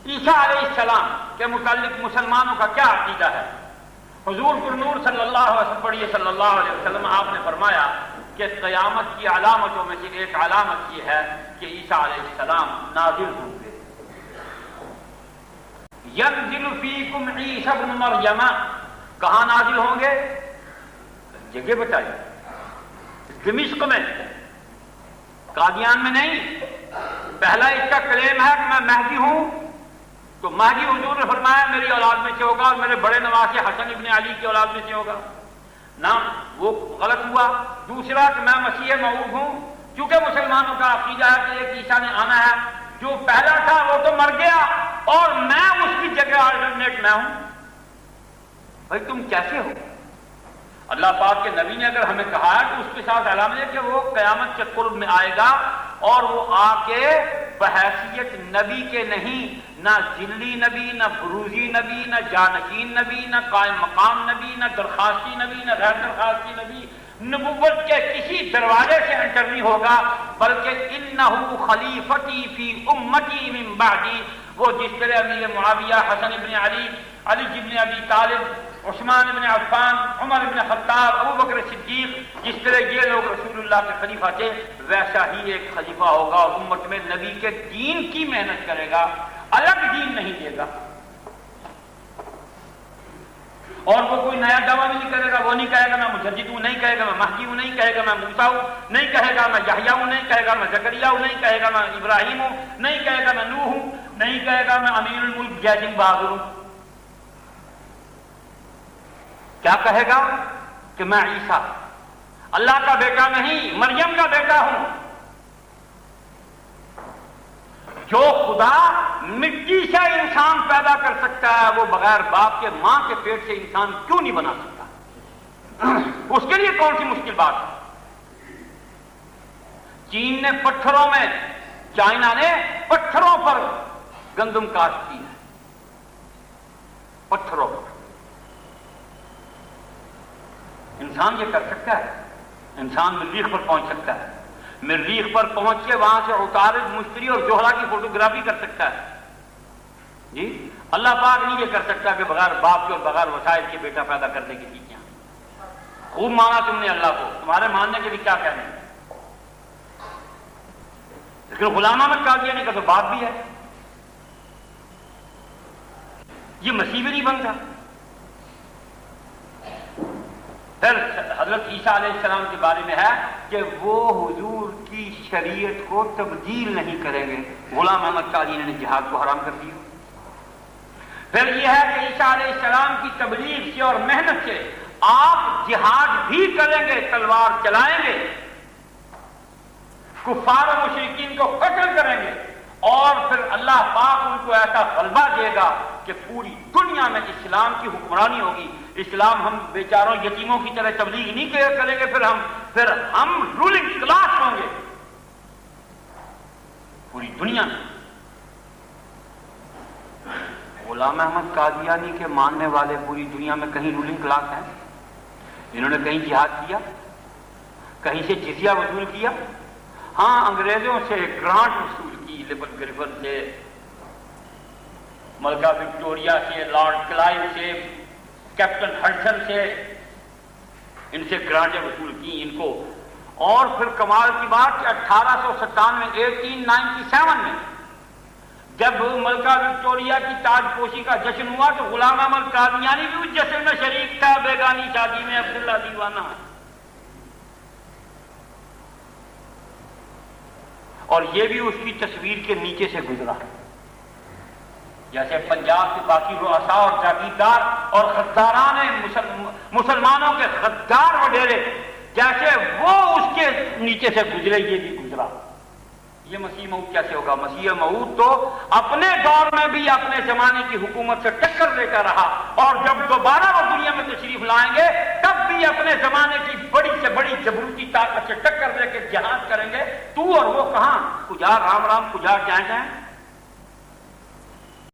عیسیٰ علیہ السلام کے متعلق مسلمانوں کا کیا عقیدہ ہے؟ حضور پرنور صلی اللہ علیہ وسلم پڑھیے صلی اللہ علیہ وسلم، آپ نے فرمایا کہ قیامت کی علامتوں میں سے ایک علامت یہ ہے کہ عیسیٰ علیہ السلام نازل ہوں گے۔ ینزل فیکم عیسی ابن مریم، کہاں نازل ہوں گے؟ جگہ بتائیے۔ دمشق میں، قادیان میں نہیں۔ پہلا اس کا کلیم ہے کہ میں مہدی ہوں، تو مہدی حضور نے فرمایا میری اولاد میں سے ہوگا اور میرے بڑے نواسے حسن ابن علی کی اولاد میں سے ہوگا، نہ وہ غلط ہوا۔ دوسرا کہ میں مسیح موعود ہوں، کیونکہ مسلمانوں کا عقیدہ ہے کہ ایک عیسیٰ نے آنا ہے، جو پہلا تھا وہ تو مر گیا اور میں اس کی جگہ آلٹرنیٹ میں ہوں۔ بھائی تم کیسے ہو؟ اللہ پاک کے نبی نے اگر ہمیں کہا ہے تو اس کے ساتھ علامت ہے کہ وہ قیامت کے قرب میں آئے گا اور وہ آ کے بحیثیت نبی کے نہیں، نہ ذلی نبی، نہ بروزی نبی، نہ جانشین نبی، نہ قائم مقام نبی، نہ درخواستی نبی، نہ غیر درخواستی نبی، نبوت کے کسی دروازے سے انٹر نہیں ہوگا، بلکہ انہ خلیفتی فی امتی من بعدی، وہ جس طرح امیر معاویہ، حسن ابن علی، علی ابن ابی طالب، عثمان ابن عفان، عمر ابن خطاب، ابو بکر صدیق، جس طرح یہ لوگ رسول اللہ کے خلیفہ تھے، ویسا ہی ایک خلیفہ ہوگا اور امت میں نبی کے دین کی محنت کرے گا، الگ دین نہیں دے گا۔ اور وہ کوئی نیا دعویٰ بھی نہیں کرے گا، وہ نہیں کہے گا میں مجدد ہوں، نہیں کہے گا میں مہدی ہوں، نہیں کہے گا میں موسیٰ ہوں، نہیں کہے گا میں یحییٰ ہوں، نہیں کہے گا میں زکریا ہوں، نہیں کہے گا میں ابراہیم ہوں، نہیں کہے گا میں نوح ہوں، نہیں کہے گا میں امیر الملک جے سنگھ بہادر ہوں۔ کیا کہے گا؟ کہ میں عیسیٰ اللہ کا بیٹا نہیں، مریم کا بیٹا ہوں۔ جو خدا مٹی سے انسان پیدا کر سکتا ہے وہ بغیر باپ کے ماں کے پیٹ سے انسان کیوں نہیں بنا سکتا؟ اس کے لیے کون سی مشکل بات ہے؟ چین نے پتھروں میں، چائنا نے پتھروں پر گندم کاشت کی ہے، پتھروں پر۔ انسان یہ کر سکتا ہے؟ انسان مریخ پر پہنچ سکتا ہے، مریخ پر پہنچ کے وہاں سے عطارد، مشتری اور زحلہ کی فوٹوگرافی کر سکتا ہے جی؟ اللہ پاک نہیں یہ کر سکتا کہ بغیر باپ کے اور بغیر وسائل کے بیٹا پیدا کرنے کی چیزیں۔ خوب مانا تم نے اللہ کو، تمہارے ماننے کے بھی کیا کہنے، لیکن غلام احمد قادیانی کا تو باپ بھی ہے، یہ مسیح بھی نہیں بنتا۔ پھر حضرت عیسیٰ علیہ السلام کے بارے میں ہے کہ وہ حضور کی شریعت کو تبدیل نہیں کریں گے۔ غلام احمد قادیانی نے جہاد کو حرام کر دیا۔ پھر یہ ہے کہ عیسیٰ علیہ السلام کی تبلیغ سے اور محنت سے آپ جہاد بھی کریں گے، تلوار چلائیں گے، کفار و مشرکین کو قتل کریں گے، اور پھر اللہ پاک ان کو ایسا غلبہ دے گا کہ پوری دنیا میں اسلام کی حکمرانی ہوگی۔ اسلام ہم بیچاروں یتیموں کی طرح تبلیغ نہیں کریں گے، پھر ہم رولنگ کلاس ہوں گے پوری دنیا میں۔ غلام احمد قادیانی کے ماننے والے پوری دنیا میں کہیں رولنگ کلاس ہیں؟ انہوں نے کہیں جہاد کیا؟ کہیں سے جزیہ وصول کیا؟ ہاں، انگریزوں سے گرانٹ وصول کی، لبن گریفن سے، ملکہ وکٹوریہ سے، لارڈ کلائیو سے، کیپٹن ہڈسن سے، ان سے گرانٹیں وصول کی ان کو۔ اور پھر کمال کی بات کہ 1897 میں جب ملکہ وکٹوریہ کی تاج پوشی کا جشن ہوا تو غلام احمد قادیانی بھی اس جشن میں شریک تھا، بیگانی شادی میں، عبداللہ دیوانہ۔ اور یہ بھی اس کی تصویر کے نیچے سے گزرا، جیسے پنجاب کے باقی رؤساء اور جاگیردار اور غداران مسلمانوں کے غدار وڈیرے، جیسے وہ اس کے نیچے سے گزرے، یہ بھی گزرا۔ یہ مسیح موعود کیسے ہوگا؟ مسیح موعود تو اپنے دور میں بھی اپنے زمانے کی حکومت سے ٹکر لیتا رہا، اور جب دوبارہ وہ دنیا میں تشریف لائیں گے تب بھی اپنے زمانے کی بڑی سے بڑی جبروتی طاقت سے ٹکر لے کے جہاد کریں گے۔ تو اور وہ کہاں، کجا رام رام کجا جائیں جائیں۔